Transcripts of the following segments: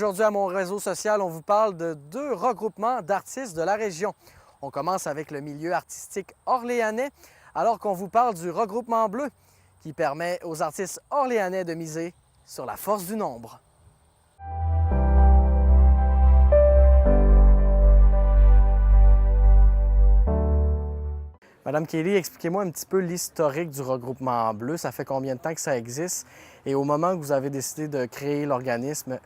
Aujourd'hui, à mon réseau social, on vous parle de deux regroupements d'artistes de la région. On commence avec le milieu artistique orléanais, alors qu'on vous parle du regroupement bleu, qui permet aux artistes orléanais de miser sur la force du nombre. Madame Kelly, expliquez-moi un petit peu l'historique du regroupement bleu. Ça fait combien de temps que ça existe? Et au moment que vous avez décidé de créer l'organisme,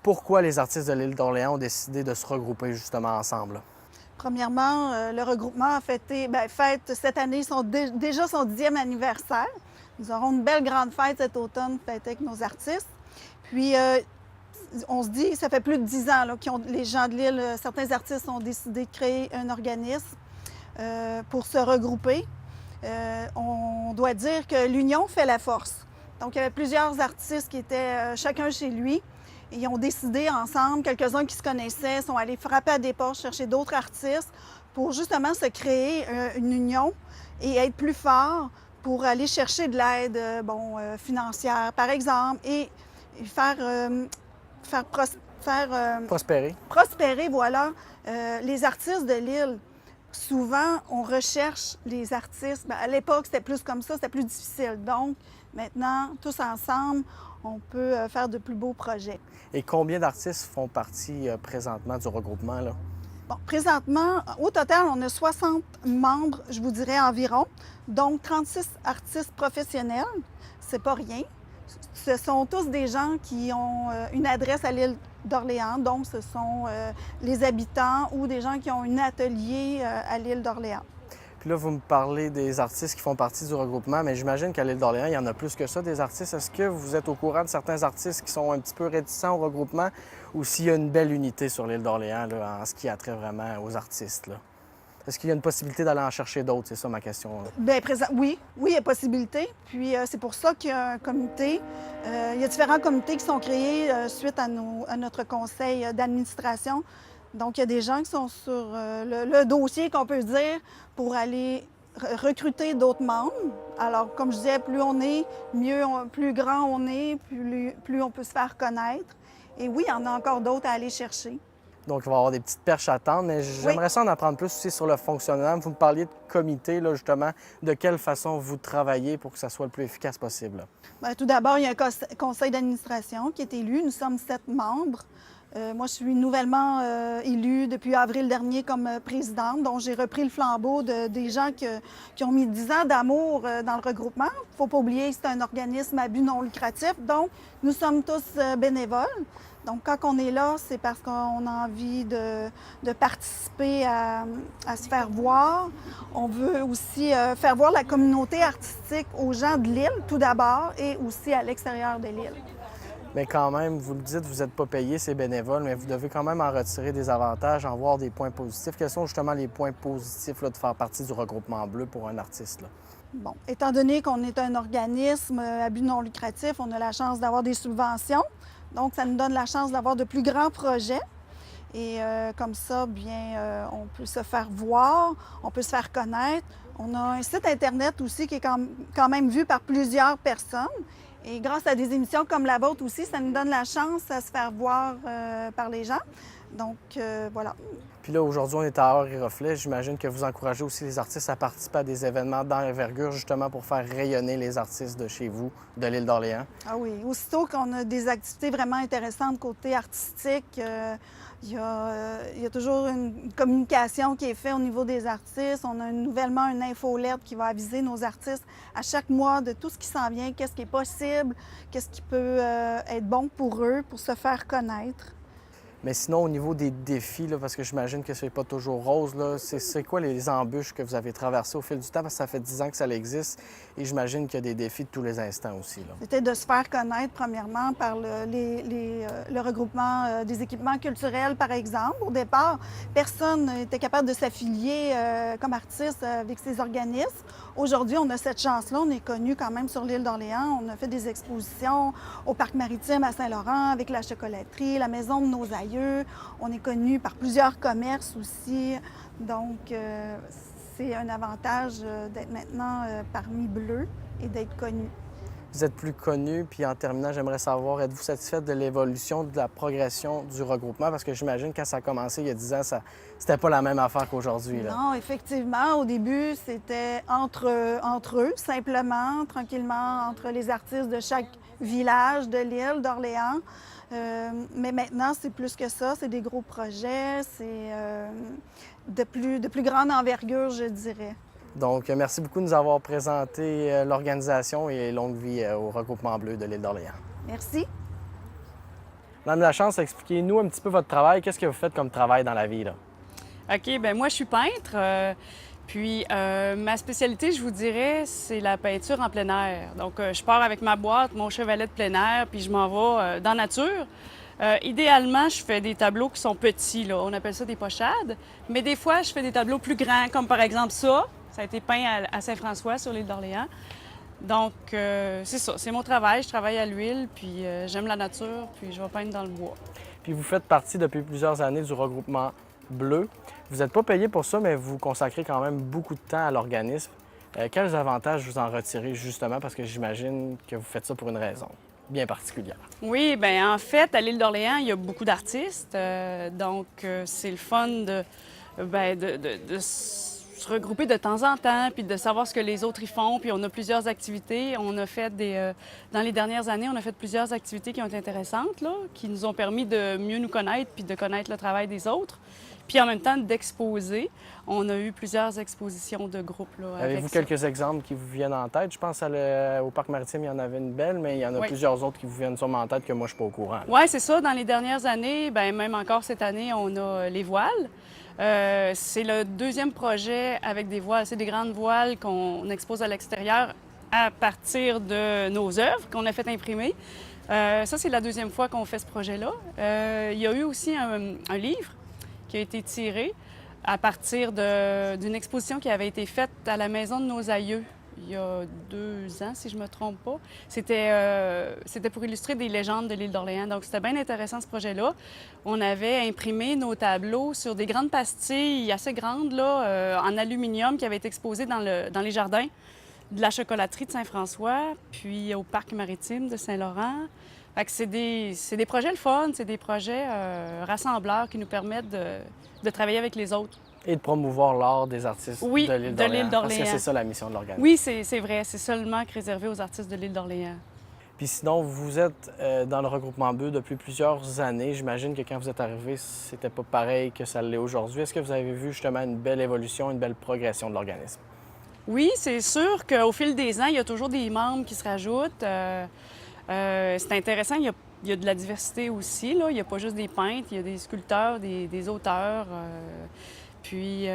pourquoi les artistes de l'île d'Orléans ont décidé de se regrouper justement ensemble? Premièrement, le regroupement a fête cette année déjà son 10e anniversaire. Nous aurons une belle grande fête cet automne, fête avec nos artistes. Puis, on se dit, ça fait plus de 10 ans là, les gens de l'île, certains artistes ont décidé de créer un organisme pour se regrouper. On doit dire que l'union fait la force. Donc, il y avait plusieurs artistes qui étaient chacun chez lui. Et ils ont décidé ensemble, quelques-uns qui se connaissaient, sont allés frapper à des portes, chercher d'autres artistes pour justement se créer une union et être plus forts pour aller chercher de l'aide financière, par exemple, et faire prospérer voilà, les artistes de l'île. Souvent, on recherche les artistes. Bien, à l'époque, c'était plus comme ça, c'était plus difficile. Donc, maintenant, tous ensemble, on peut faire de plus beaux projets. Et combien d'artistes font partie présentement du regroupement, là? Bon, présentement, au total, on a 60 membres, je vous dirais environ, donc 36 artistes professionnels. C'est pas rien. Ce sont tous des gens qui ont une adresse à l'île d'Orléans, donc ce sont les habitants ou des gens qui ont un atelier à l'île d'Orléans. Puis là, vous me parlez des artistes qui font partie du regroupement, mais j'imagine qu'à l'île d'Orléans, il y en a plus que ça, des artistes. Est-ce que vous êtes au courant de certains artistes qui sont un petit peu réticents au regroupement ou s'il y a une belle unité sur l'île d'Orléans là, en ce qui a trait vraiment aux artistes, là? Est-ce qu'il y a une possibilité d'aller en chercher d'autres? C'est ça ma question. Bien, oui, il y a possibilité. Puis c'est pour ça qu'il y a un comité. Il y a différents comités qui sont créés suite à notre conseil d'administration. Donc, il y a des gens qui sont sur le dossier, qu'on peut dire, pour aller recruter d'autres membres. Alors, comme je disais, plus on est, plus grand on est, plus on peut se faire connaître. Et oui, il y en a encore d'autres à aller chercher. Donc, il va y avoir des petites perches à tendre, mais j'aimerais ça en apprendre plus aussi sur le fonctionnement. Vous me parliez de comité, là, justement. De quelle façon vous travaillez pour que ça soit le plus efficace possible? Là? Bien, tout d'abord, il y a un conseil d'administration qui est élu. Nous sommes 7 membres. Moi, je suis nouvellement élue depuis avril dernier comme présidente, donc j'ai repris le flambeau des gens qui ont mis 10 ans d'amour dans le regroupement. Il ne faut pas oublier que c'est un organisme à but non lucratif, donc nous sommes tous bénévoles. Donc, quand on est là, c'est parce qu'on a envie de participer à se faire voir. On veut aussi faire voir la communauté artistique aux gens de l'île, tout d'abord, et aussi à l'extérieur de l'île. Mais quand même, vous le dites, vous n'êtes pas payé, c'est bénévole, mais vous devez quand même en retirer des avantages, en voir des points positifs. Quels sont justement les points positifs là, de faire partie du regroupement bleu pour un artiste? Là? Bon, étant donné qu'on est un organisme à but non lucratif, on a la chance d'avoir des subventions. Donc, ça nous donne la chance d'avoir de plus grands projets. Et comme ça, bien, on peut se faire voir, on peut se faire connaître. On a un site Internet aussi qui est quand même vu par plusieurs personnes. Et grâce à des émissions comme la vôtre aussi, ça nous donne la chance à se faire voir par les gens. Donc, voilà. Puis là, aujourd'hui, on est à Heures et Reflets. J'imagine que vous encouragez aussi les artistes à participer à des événements d'envergure, justement pour faire rayonner les artistes de chez vous, de l'île d'Orléans. Ah oui, aussitôt qu'on a des activités vraiment intéressantes côté artistique, il y a toujours une communication qui est faite au niveau des artistes. On a nouvellement une infolette qui va aviser nos artistes à chaque mois de tout ce qui s'en vient, qu'est-ce qui est possible, qu'est-ce qui peut être bon pour eux, pour se faire connaître. Mais sinon, au niveau des défis, là, parce que j'imagine que ce n'est pas toujours rose, là, c'est quoi les embûches que vous avez traversées au fil du temps? Parce que ça fait 10 ans que ça existe et j'imagine qu'il y a des défis de tous les instants aussi. Là. C'était de se faire connaître, premièrement, par le regroupement des équipements culturels, par exemple. Au départ, personne n'était capable de s'affilier comme artiste avec ces organismes. Aujourd'hui, on a cette chance-là. On est connu quand même sur l'île d'Orléans. On a fait des expositions au Parc maritime à Saint-Laurent avec la chocolaterie, la Maison de nos aïeux. On est connu par plusieurs commerces aussi. Donc, c'est un avantage d'être maintenant parmi Bleu et d'être connu. vous êtes plus connu. Puis en terminant, j'aimerais savoir, êtes-vous satisfaite de l'évolution, de la progression du regroupement? Parce que j'imagine que quand ça a commencé il y a 10 ans, c'était pas la même affaire qu'aujourd'hui. Non, effectivement, au début, c'était entre eux, simplement, tranquillement, entre les artistes de chaque village de l'île d'Orléans. Mais maintenant, c'est plus que ça, c'est des gros projets, c'est de plus grande envergure, je dirais. Donc, merci beaucoup de nous avoir présenté l'organisation et longue vie au Regroupement Bleu de l'île d'Orléans. Merci. Madame Lachance, expliquez-nous un petit peu votre travail. Qu'est-ce que vous faites comme travail dans la vie, là? OK, bien moi, je suis peintre. Puis ma spécialité, je vous dirais, c'est la peinture en plein air. Donc, je pars avec ma boîte, mon chevalet de plein air, puis je m'en vais dans la nature. Idéalement, je fais des tableaux qui sont petits, là. On appelle ça des pochades. Mais des fois, je fais des tableaux plus grands, comme par exemple ça. Ça a été peint à Saint-François, sur l'île d'Orléans. Donc, c'est ça, c'est mon travail. Je travaille à l'huile, puis j'aime la nature, puis je vais peindre dans le bois. Puis vous faites partie depuis plusieurs années du Regroupement Bleu. Vous n'êtes pas payé pour ça, mais vous consacrez quand même beaucoup de temps à l'organisme. Quels avantages vous en retirez, justement, parce que j'imagine que vous faites ça pour une raison bien particulière? Oui, bien en fait, à l'île d'Orléans, il y a beaucoup d'artistes. Donc, c'est le fun de se regrouper de temps en temps, puis de savoir ce que les autres y font. Puis on a plusieurs activités. On a fait dans les dernières années, on a fait plusieurs activités qui ont été intéressantes, là, qui nous ont permis de mieux nous connaître, puis de connaître le travail des autres. Puis en même temps, d'exposer. On a eu plusieurs expositions de groupe. Avez-vous quelques exemples qui vous viennent en tête? Je pense au Parc maritime, il y en avait une belle, mais il y en a plusieurs autres qui vous viennent sûrement en tête que moi, je ne suis pas au courant. Oui, c'est ça. Dans les dernières années, bien, même encore cette année, on a les voiles. C'est le deuxième projet avec des voiles. C'est des grandes voiles qu'on expose à l'extérieur à partir de nos œuvres qu'on a fait imprimer. Ça, c'est la deuxième fois qu'on fait ce projet-là. Il y a eu aussi un livre qui a été tiré à partir d'une exposition qui avait été faite à la Maison de nos aïeux il y a 2 ans, si je ne me trompe pas. C'était pour illustrer des légendes de l'île d'Orléans. Donc, c'était bien intéressant, ce projet-là. On avait imprimé nos tableaux sur des grandes pastilles assez grandes, là, en aluminium, qui avaient été exposées dans les jardins de la chocolaterie de Saint-François, puis au Parc maritime de Saint-Laurent. Fait que c'est des projets le fun, c'est des projets rassembleurs qui nous permettent de travailler avec les autres. Et de promouvoir l'art des artistes de l'île d'Orléans. Parce que c'est ça la mission de l'organisme. Oui, c'est vrai. C'est seulement réservé aux artistes de l'île d'Orléans. Puis sinon, vous êtes dans le Regroupement Bleu depuis plusieurs années. J'imagine que quand vous êtes arrivé, c'était pas pareil que ça l'est aujourd'hui. Est-ce que vous avez vu justement une belle évolution, une belle progression de l'organisme? Oui, c'est sûr qu'au fil des ans, il y a toujours des membres qui se rajoutent. C'est intéressant, il y a de la diversité aussi, là. Il n'y a pas juste des peintres, il y a des sculpteurs, des auteurs, puis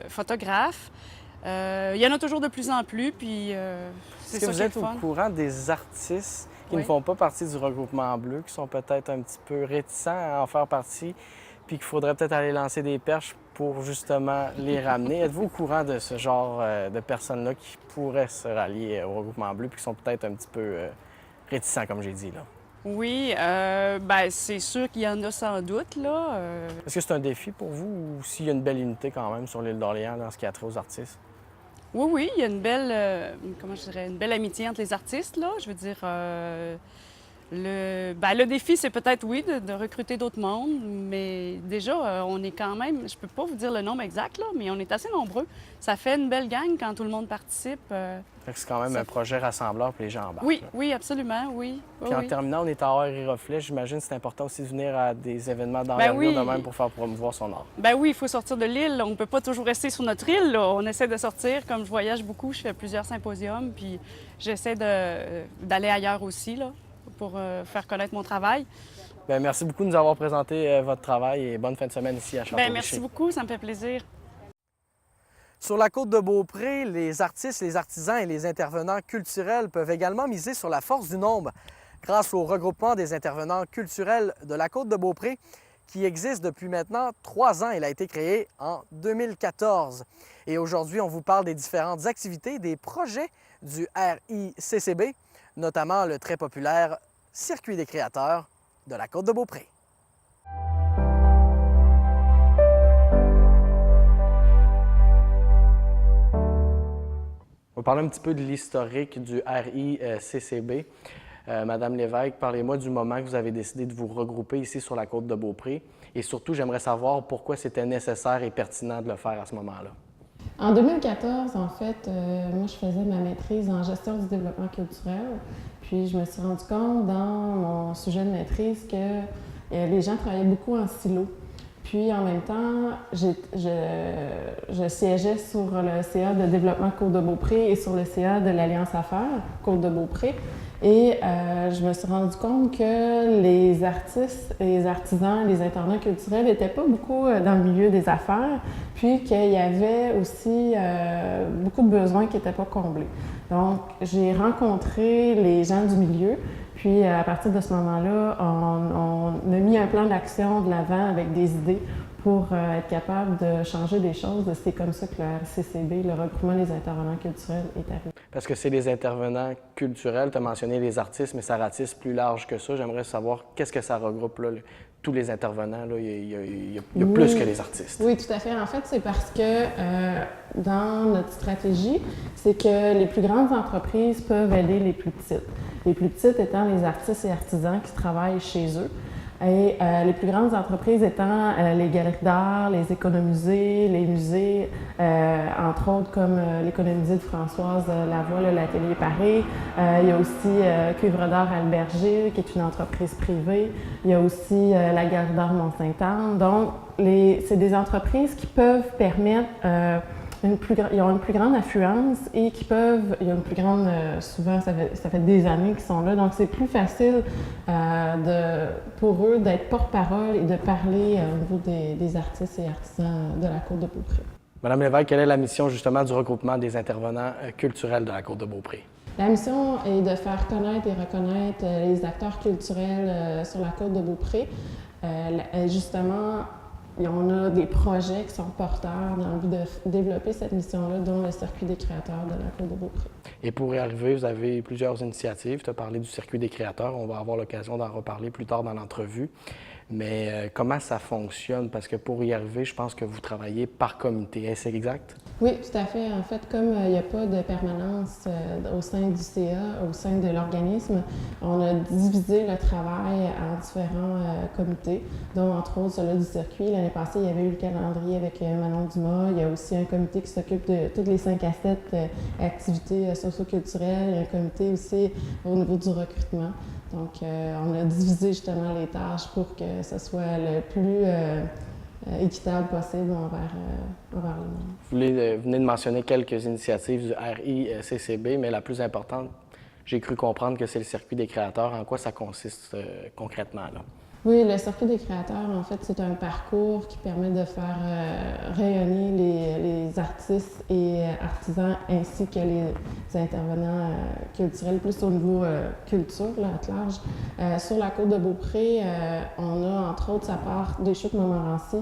photographes. Il y en a toujours de plus en plus, puis c'est ça qui est le fun. Est-ce que vous êtes au courant des artistes qui ne font pas partie du Regroupement Bleu, qui sont peut-être un petit peu réticents à en faire partie, puis qu'il faudrait peut-être aller lancer des perches pour justement les ramener? Êtes-vous au courant de ce genre de personnes-là qui pourraient se rallier au Regroupement Bleu, puis qui sont peut-être un petit peu réticents, comme j'ai dit, là? Oui, bien, c'est sûr qu'il y en a sans doute, là. Est-ce que c'est un défi pour vous ou s'il y a une belle unité quand même sur l'île d'Orléans dans ce qui a trait aux artistes? Oui, il y a une belle, comment je dirais, une belle amitié entre les artistes, là. Je veux dire, le défi, c'est peut-être, oui, de recruter d'autres mondes, mais déjà, on est quand même, je peux pas vous dire le nombre exact, là, mais on est assez nombreux. Ça fait une belle gang quand tout le monde participe. C'est quand même un projet rassembleur pour les gens embarquent. Oui, oui, absolument, oui. Puis en terminant, on est à Art et Reflet. J'imagine que c'est important aussi de venir à des événements d'envergure de même pour faire promouvoir son art. Ben oui, il faut sortir de l'île. On ne peut pas toujours rester sur notre île, là. On essaie de sortir. Comme je voyage beaucoup, je fais plusieurs symposiums, puis j'essaie d'aller ailleurs aussi, là, pour faire connaître mon travail. Bien, merci beaucoup de nous avoir présenté votre travail et bonne fin de semaine ici à Château-Richer. Bien, merci beaucoup, ça me fait plaisir. Sur la côte de Beaupré, les artistes, les artisans et les intervenants culturels peuvent également miser sur la force du nombre grâce au regroupement des intervenants culturels de la côte de Beaupré qui existe depuis maintenant 3 ans. Il a été créé en 2014. Et aujourd'hui, on vous parle des différentes activités, des projets du RICCB, notamment le très populaire Circuit des créateurs de la côte de Beaupré. On va parler un petit peu de l'historique du RICCB. Madame Lévesque, parlez-moi du moment que vous avez décidé de vous regrouper ici sur la côte de Beaupré. Et surtout, j'aimerais savoir pourquoi c'était nécessaire et pertinent de le faire à ce moment-là. En 2014, en fait, moi, je faisais ma maîtrise en gestion du développement culturel. Puis, je me suis rendu compte dans mon sujet de maîtrise que les gens travaillaient beaucoup en silo. Puis, en même temps, je siégeais sur le CA de développement Côte-de-Beaupré et sur le CA de l'Alliance Affaires Côte-de-Beaupré. Et je me suis rendu compte que les artistes, les artisans, les intervenants culturels n'étaient pas beaucoup dans le milieu des affaires, puis qu'il y avait aussi beaucoup de besoins qui n'étaient pas comblés. Donc, j'ai rencontré les gens du milieu, puis à partir de ce moment-là, on a mis un plan d'action de l'avant avec des idées pour être capable de changer des choses. C'est comme ça que le RCCB, le regroupement des intervenants culturels, est arrivé. Parce que c'est les intervenants culturels, tu as mentionné les artistes, mais ça ratisse plus large que ça. J'aimerais savoir qu'est-ce que ça regroupe, là, tous les intervenants. Là, il y a plus que les artistes. Oui, tout à fait. En fait, c'est parce que dans notre stratégie, c'est que les plus grandes entreprises peuvent aider les plus petites. Les plus petites étant les artistes et artisans qui travaillent chez eux. Et les plus grandes entreprises étant les galeries d'art, les économusées, les musées, entre autres comme l'économusée de Françoise Lavoie, l'Atelier Paris. Il y a aussi Cuivre d'art Alberger, qui est une entreprise privée. Il y a aussi la Galerie d'art Mont-Sainte-Anne. Donc, c'est des entreprises qui peuvent permettre ils ont une plus grande affluence et qui peuvent, il y a une plus grande, souvent ça fait des années qu'ils sont là, donc c'est plus facile pour eux d'être porte-parole et de parler au niveau des artistes et artisans de la Côte de Beaupré. Madame Lévesque, quelle est la mission justement du regroupement des intervenants culturels de la Côte de Beaupré? La mission est de faire connaître et reconnaître les acteurs culturels sur la Côte de Beaupré. Justement, on a des projets qui sont porteurs dans le but de développer cette mission-là, dont le Circuit des créateurs de la Côte de Beaupré. Et pour y arriver, vous avez plusieurs initiatives. Tu as parlé du Circuit des créateurs. On va avoir l'occasion d'en reparler plus tard dans l'entrevue. Mais comment ça fonctionne? Parce que pour y arriver, je pense que vous travaillez par comité. Est-ce exact? Oui, tout à fait. En fait, comme il n'y a pas de permanence au sein du CA, au sein de l'organisme, on a divisé le travail en différents comités, dont entre autres celui du circuit. L'année passée, il y avait eu le calendrier avec Manon Dumas. Il y a aussi un comité qui s'occupe de toutes les 5 à 7 activités socio-culturelles. Il y a un comité aussi au niveau du recrutement. Donc, on a divisé justement les tâches pour que ce soit le plus équitable possible envers le monde. Vous venez de mentionner quelques initiatives du RICCB, mais la plus importante, j'ai cru comprendre que c'est le Circuit des créateurs. En quoi ça consiste concrètement, là? Oui, le Circuit des créateurs, en fait, c'est un parcours qui permet de faire rayonner les artistes et artisans ainsi que les intervenants culturels, plus au niveau culture, là, à large. Sur la Côte de Beaupré, on a, entre autres, ça part des Chutes Montmorency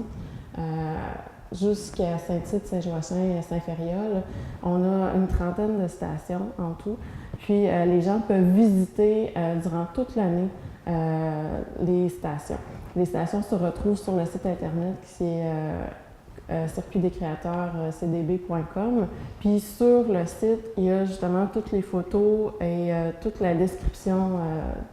jusqu'à Saint-Tite, Saint-Joachim, Saint-Fériol. On a une trentaine de stations en tout. Puis, les gens peuvent visiter durant toute l'année les stations. Les stations se retrouvent sur le site internet qui est circuitdescréateurs.cdb.com. Puis sur le site, il y a justement toutes les photos et toute la description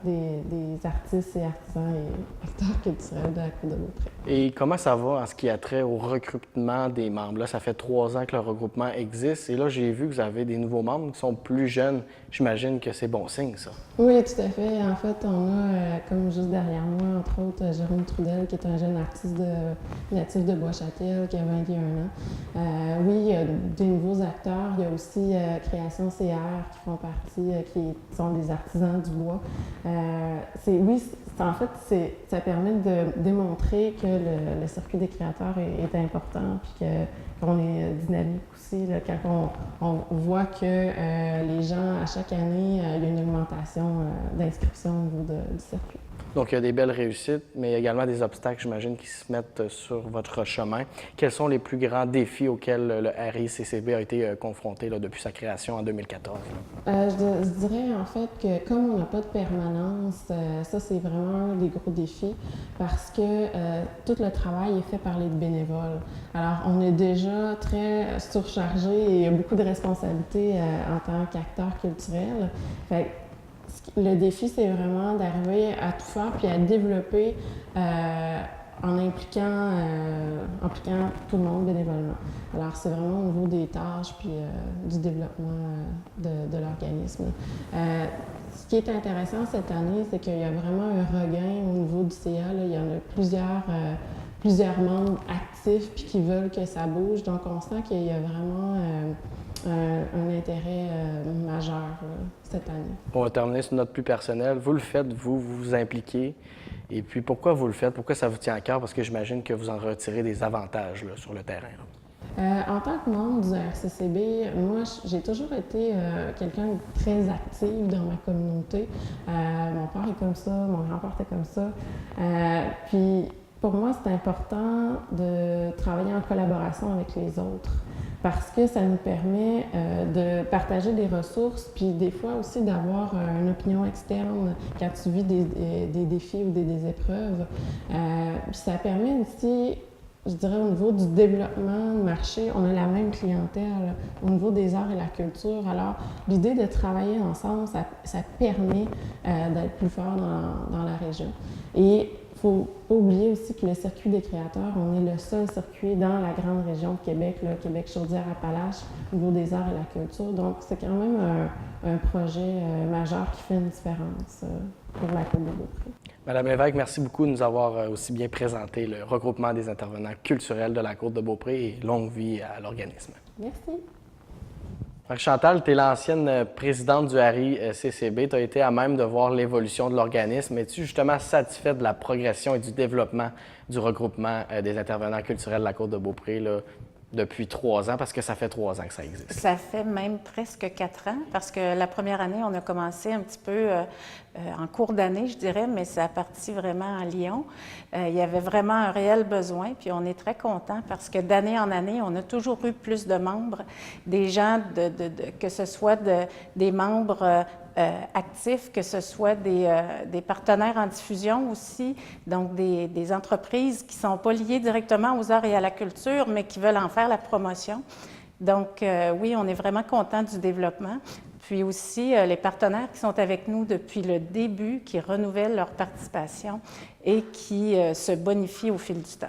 des artistes et artisans et acteurs culturels de la Côte de Beaupré. Et comment ça va en ce qui a trait au recrutement des membres? Là, ça fait 3 ans que le regroupement existe et là, j'ai vu que vous avez des nouveaux membres qui sont plus jeunes. J'imagine que c'est bon signe, ça. Oui, tout à fait. En fait, on a, comme juste derrière moi, entre autres, Jérôme Trudel, qui est un jeune artiste natif de Bois-Châtel, qui a 21 ans. Oui, il y a des nouveaux acteurs. Il y a aussi Création CR qui font partie, qui sont des artisans du bois. En fait, ça permet de démontrer que le circuit des créateurs est important puis qu'on est dynamique aussi. Là, quand on voit que les gens, à chaque année, il y a une augmentation d'inscription au niveau du circuit. Donc, il y a des belles réussites, mais il y a également des obstacles, j'imagine, qui se mettent sur votre chemin. Quels sont les plus grands défis auxquels le RICCB a été confronté là, depuis sa création en 2014? Je dirais en fait que comme on n'a pas de permanence, ça c'est vraiment un des gros défis parce que tout le travail est fait par les bénévoles. Alors on est déjà très surchargé et il y a beaucoup de responsabilités en tant qu'acteur culturel. Fait le défi, c'est vraiment d'arriver à tout faire puis à développer en impliquant tout le monde bénévolement. Alors, c'est vraiment au niveau des tâches puis du développement de l'organisme. Ce qui est intéressant cette année, c'est qu'il y a vraiment un regain au niveau du CA. Là. Il y en a plusieurs membres actifs puis qui veulent que ça bouge. Donc, on sent qu'il y a vraiment un intérêt majeur cette année. On va terminer sur notre plus personnel. Vous le faites, vous vous impliquez. Et puis, pourquoi vous le faites? Pourquoi ça vous tient à cœur? Parce que j'imagine que vous en retirez des avantages là, sur le terrain. En tant que membre du RCCB, moi, j'ai toujours été quelqu'un de très actif dans ma communauté. Mon père est comme ça, mon grand-père était comme ça. Puis, pour moi, c'est important de travailler en collaboration avec les autres parce que ça nous permet de partager des ressources, puis des fois aussi d'avoir une opinion externe quand tu vis des défis ou des épreuves. Puis ça permet aussi, je dirais, au niveau du développement de marché, on a la même clientèle au niveau des arts et la culture. Alors, l'idée de travailler ensemble, ça permet d'être plus fort dans la région. Et il ne faut pas oublier aussi que le circuit des créateurs, on est le seul circuit dans la grande région de Québec, là, Québec-Chaudière-Appalaches, au niveau des arts et la culture. Donc, c'est quand même un projet majeur qui fait une différence pour la Côte de Beaupré. Madame Lévesque, merci beaucoup de nous avoir aussi bien présenté le regroupement des intervenants culturels de la Côte de Beaupré et longue vie à l'organisme. Merci. Chantal, tu es l'ancienne présidente du RICCB. Tu as été à même de voir l'évolution de l'organisme. Es-tu justement satisfaite de la progression et du développement du regroupement des intervenants culturels de la Côte de Beaupré là, depuis 3 ans? Parce que ça fait 3 ans que ça existe. Ça fait même presque 4 ans, parce que la première année, on a commencé un petit peu en cours d'année, je dirais, mais ça a parti vraiment à Lyon. Il y avait vraiment un réel besoin, puis on est très contents parce que d'année en année, on a toujours eu plus de membres, des gens, que ce soit des membres actifs, que ce soit des partenaires en diffusion aussi, donc des entreprises qui ne sont pas liées directement aux arts et à la culture, mais qui veulent en faire la promotion. Donc oui, on est vraiment contents du développement. Puis aussi les partenaires qui sont avec nous depuis le début, qui renouvellent leur participation et qui se bonifient au fil du temps.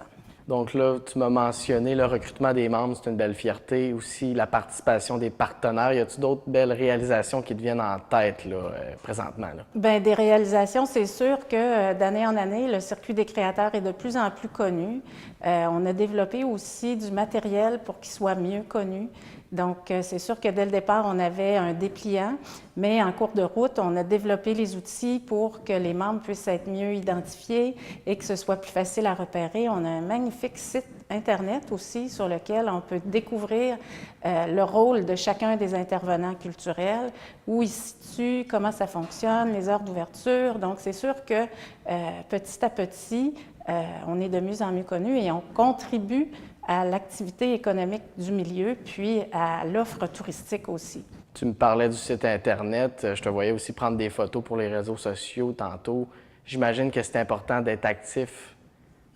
Donc là, tu m'as mentionné le recrutement des membres, c'est une belle fierté. Aussi, la participation des partenaires. Y a-t-il d'autres belles réalisations qui te viennent en tête là, présentement? Là? Bien, des réalisations, c'est sûr que d'année en année, le circuit des créateurs est de plus en plus connu. On a développé aussi du matériel pour qu'il soit mieux connu. Donc, c'est sûr que dès le départ, on avait un dépliant, mais en cours de route, on a développé les outils pour que les membres puissent être mieux identifiés et que ce soit plus facile à repérer. On a un magnifique site Internet aussi sur lequel on peut découvrir le rôle de chacun des intervenants culturels, où ils se situent, comment ça fonctionne, les heures d'ouverture. Donc, c'est sûr que petit à petit, on est de mieux en mieux connus et on contribue à l'activité économique du milieu, puis à l'offre touristique aussi. Tu me parlais du site Internet. Je te voyais aussi prendre des photos pour les réseaux sociaux tantôt. J'imagine que c'est important d'être actif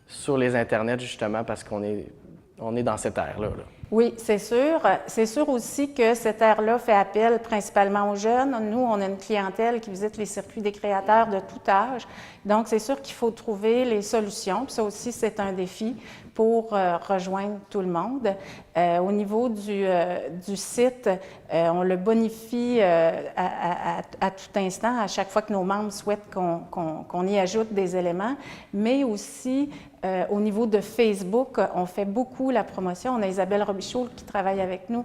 sur les Internets, justement, parce qu'on est dans cette ère-là. Là. Oui, c'est sûr. C'est sûr aussi que cette ère-là fait appel principalement aux jeunes. Nous, on a une clientèle qui visite les circuits des créateurs de tout âge. Donc, c'est sûr qu'il faut trouver les solutions. Puis ça aussi, c'est un défi pour rejoindre tout le monde. Au niveau du site, on le bonifie à tout instant, à chaque fois que nos membres souhaitent qu'on y ajoute des éléments, mais aussi au niveau de Facebook, on fait beaucoup la promotion. On a Isabelle Robichaud qui travaille avec nous,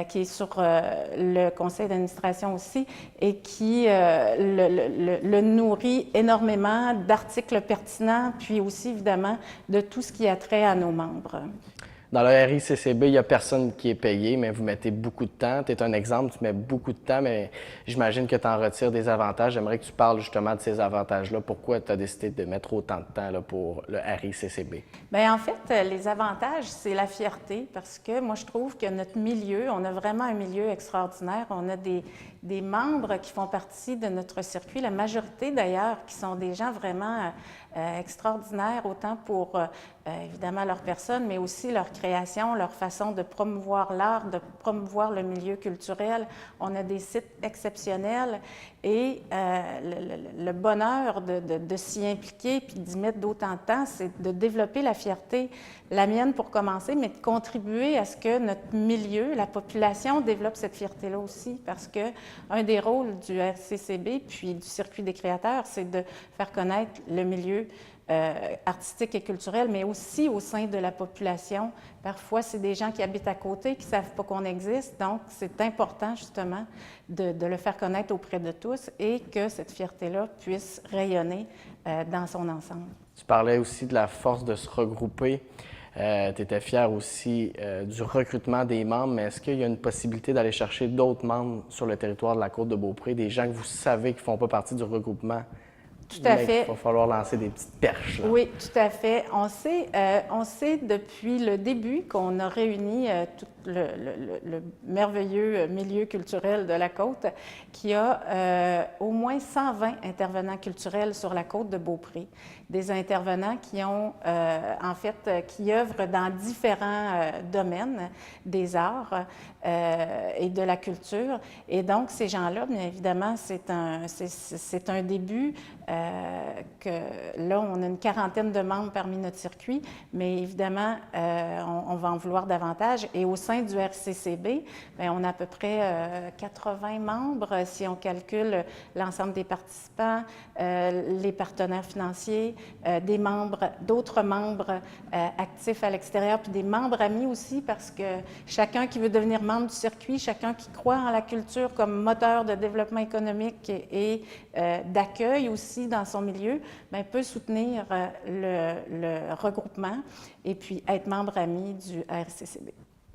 qui est sur le conseil d'administration aussi, et qui le nourrit énormément d'articles pertinents, puis aussi évidemment de tout ce qui a trait à nos membres. Dans le RICCB, il n'y a personne qui est payé, mais vous mettez beaucoup de temps. Tu es un exemple, tu mets beaucoup de temps, mais j'imagine que tu en retires des avantages. J'aimerais que tu parles justement de ces avantages-là. Pourquoi tu as décidé de mettre autant de temps là, pour le RICCB? Bien, en fait, les avantages, c'est la fierté, parce que moi, je trouve que notre milieu, on a vraiment un milieu extraordinaire. On a des membres qui font partie de notre circuit, la majorité d'ailleurs, qui sont des gens vraiment extraordinaires, autant pour évidemment leur personne, mais aussi leur création, leur façon de promouvoir l'art, de promouvoir le milieu culturel. On a des sites exceptionnels et le bonheur de s'y impliquer puis d'y mettre d'autant de temps, c'est de développer la fierté, la mienne pour commencer, mais de contribuer à ce que notre milieu, la population, développe cette fierté-là aussi, parce que un des rôles du RCCB puis du Circuit des créateurs, c'est de faire connaître le milieu artistique et culturel, mais aussi au sein de la population. Parfois, c'est des gens qui habitent à côté, qui ne savent pas qu'on existe, donc c'est important justement de le faire connaître auprès de tous et que cette fierté-là puisse rayonner dans son ensemble. Tu parlais aussi de la force de se regrouper. Tu étais fier aussi du recrutement des membres, mais est-ce qu'il y a une possibilité d'aller chercher d'autres membres sur le territoire de la Côte-de-Beaupré, des gens que vous savez qui ne font pas partie du regroupement? Tout à fait. Il va falloir lancer des petites perches. Là. Oui, tout à fait. On sait depuis le début qu'on a réuni tout le merveilleux milieu culturel de la côte, qu'il y a au moins 120 intervenants culturels sur la côte de Beaupré. Des intervenants qui ont, en fait, qui œuvrent dans différents domaines des arts et de la culture. Et donc, ces gens-là, bien évidemment, c'est un début que là, on a une quarantaine de membres parmi notre circuit, mais évidemment, on va en vouloir davantage. Et au sein du RCCB, bien, on a à peu près 80 membres, si on calcule l'ensemble des participants, les partenaires financiers, des membres, d'autres membres actifs à l'extérieur, puis des membres amis aussi, parce que chacun qui veut devenir membre du circuit, chacun qui croit en la culture comme moteur de développement économique et d'accueil aussi dans son milieu, bien, peut soutenir le regroupement et puis être membre ami du RCCB.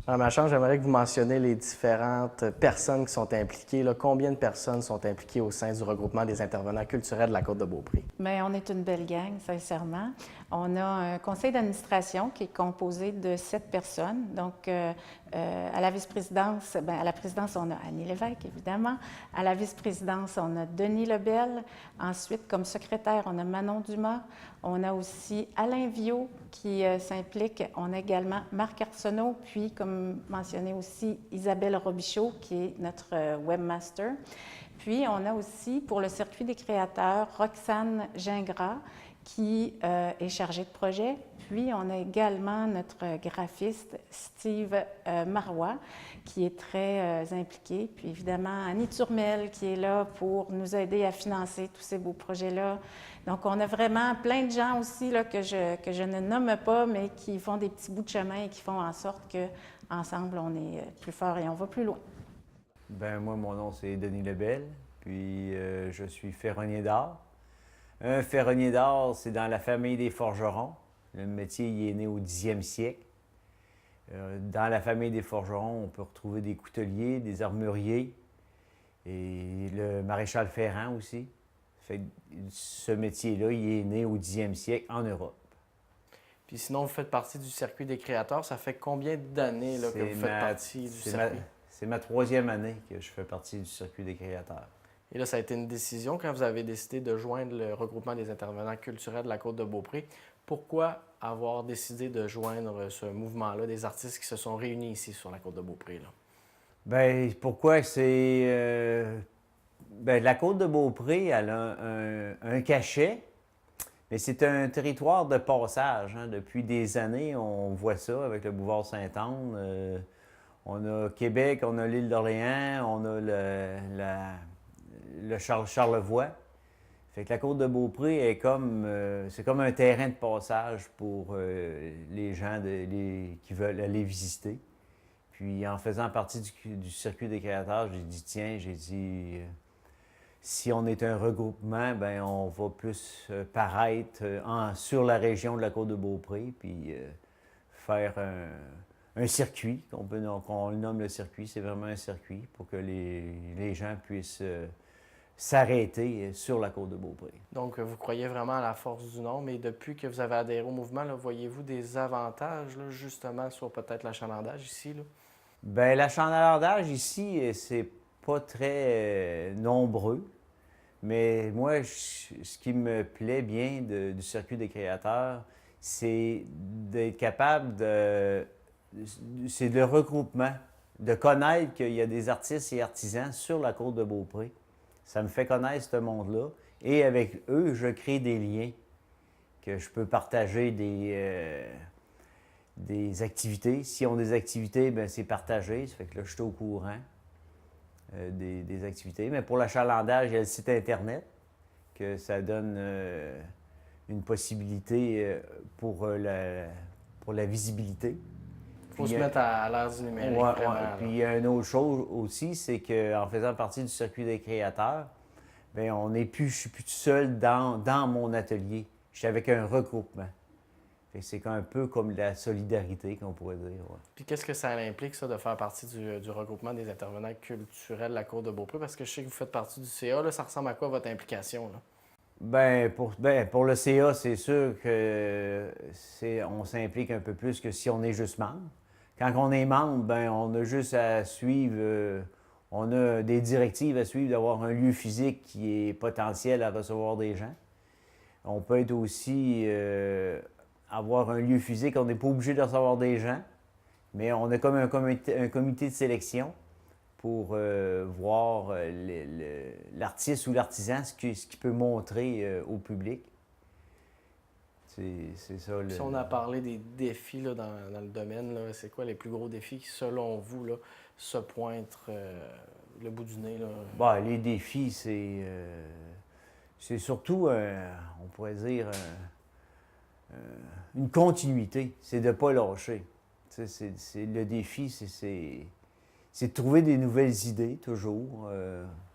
Madame Lachance, j'aimerais que vous mentionniez les différentes personnes qui sont impliquées. Là. Combien de personnes sont impliquées au sein du regroupement des intervenants culturels de la Côte-de-Beaupré? Bien, on est une belle gang, sincèrement. On a un conseil d'administration qui est composé de 7 personnes. Donc, à la vice-présidence, bien, à la présidence, on a Annie Lévesque, évidemment. À la vice-présidence, on a Denis Lebel. Ensuite, comme secrétaire, on a Manon Dumas. On a aussi Alain Viault qui s'implique. On a également Marc Arsenault, puis, comme mentionné aussi, Isabelle Robichaud, qui est notre webmaster. Puis, on a aussi, pour le circuit des créateurs, Roxane Gingras, qui est chargée de projet. Puis, on a également notre graphiste, Steve Marois, qui est très impliqué. Puis, évidemment, Annie Turmel, qui est là pour nous aider à financer tous ces beaux projets-là. Donc, on a vraiment plein de gens aussi là, que je ne nomme pas, mais qui font des petits bouts de chemin et qui font en sorte qu'ensemble, on est plus fort et on va plus loin. Bien, moi, mon nom, c'est Denis Lebel, puis je suis ferronnier d'art. Un ferronnier d'art, c'est dans la famille des forgerons. Le métier il est né au 10e siècle. Dans la famille des forgerons, on peut retrouver des couteliers, des armuriers et le maréchal ferrant aussi. Fait que ce métier-là, il est né au 10e siècle en Europe. Puis sinon, vous faites partie du circuit des créateurs. Ça fait combien d'années là, que vous faites partie du circuit? C'est ma 3e année que je fais partie du circuit des créateurs. Et là, ça a été une décision quand vous avez décidé de joindre le regroupement des intervenants culturels de la Côte-de-Beaupré. Pourquoi avoir décidé de joindre ce mouvement-là des artistes qui se sont réunis ici sur la Côte-de-Beaupré? Bien, pourquoi c'est... Bien, la Côte-de-Beaupré, elle a un cachet, mais c'est un territoire de passage. Hein. Depuis des années, on voit ça avec le boulevard Sainte-Anne. On a Québec, on a l'île d'Orléans, on a le Charlevoix. Fait que la Côte-de-Beaupré est comme, c'est comme un terrain de passage pour les gens qui veulent aller visiter. Puis en faisant partie du circuit des créateurs, j'ai dit, tiens, si on est un regroupement, bien, on va plus paraître sur la région de la Côte-de-Beaupré, puis faire un circuit, qu'on le nomme le circuit, c'est vraiment un circuit pour que les gens puissent s'arrêter sur la côte de Beaupré. Donc, vous croyez vraiment à la force du nombre, et depuis que vous avez adhéré au mouvement, là, voyez-vous des avantages, là, justement, sur peut-être l'achalandage ici, là? Bien, l'achalandage ici, c'est pas très nombreux, mais moi, ce qui me plaît bien du circuit des créateurs, c'est d'être capable c'est le regroupement, de connaître qu'il y a des artistes et artisans sur la côte de Beaupré. Ça me fait connaître ce monde-là. Et avec eux, je crée des liens, que je peux partager des activités. S'ils ont des activités, bien, c'est partagé. Ça fait que là, je suis au courant des activités. Mais pour l'achalandage, il y a le site Internet, que ça donne une possibilité pour la visibilité. Il faut se mettre à l'ère du numérique. Ouais, vraiment, ouais. là. Puis il y a une autre chose aussi, c'est qu'en faisant partie du circuit des créateurs, bien, je suis plus tout seul dans mon atelier. Je suis avec un regroupement. Fait que c'est un peu comme la solidarité qu'on pourrait dire. Ouais. Puis qu'est-ce que ça implique, ça, de faire partie du regroupement des intervenants culturels de la Côte de Beaupré? Parce que je sais que vous faites partie du CA, là, ça ressemble à quoi votre implication, là? Ben, pour le CA, c'est sûr que on s'implique un peu plus que si on est juste membre. Quand on est membre, ben, on a juste à suivre, on a des directives à suivre d'avoir un lieu physique qui est potentiel à recevoir des gens. On peut être aussi avoir un lieu physique, on n'est pas obligé de recevoir des gens, mais on a comme un comité de sélection pour voir l'artiste ou l'artisan, ce qu'il peut montrer au public. C'est ça. Si on a parlé des défis là, dans le domaine, là, c'est quoi les plus gros défis qui, selon vous, là, se pointent le bout du nez? Là? Bah, les défis, c'est surtout, on pourrait dire, une continuité. C'est de ne pas lâcher. Le défi, c'est de trouver des nouvelles idées, toujours.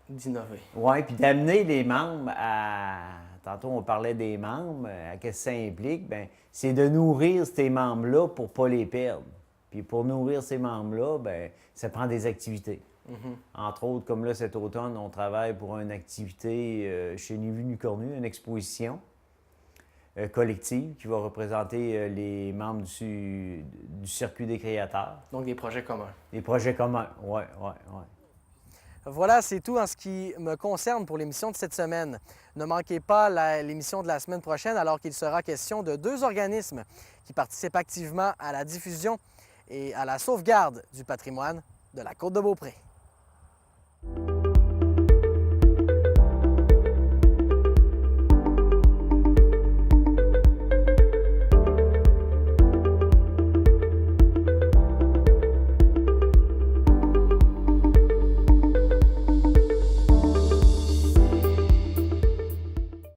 D'innover. Oui, puis d'amener les membres à... Tantôt, on parlait des membres, à qu'est-ce que ça implique? Bien, c'est de nourrir ces membres-là pour ne pas les perdre. Puis pour nourrir ces membres-là, bien, ça prend des activités. Entre autres, comme là, cet automne, on travaille pour une activité chez Ni Vu Ni Connu, une exposition collective qui va représenter les membres du circuit des créateurs. Donc, des projets communs. Des projets communs, oui, oui, oui. Voilà, c'est tout en ce qui me concerne pour l'émission de cette semaine. Ne manquez pas l'émission de la semaine prochaine, alors qu'il sera question de 2 organismes qui participent activement à la diffusion et à la sauvegarde du patrimoine de la Côte de Beaupré.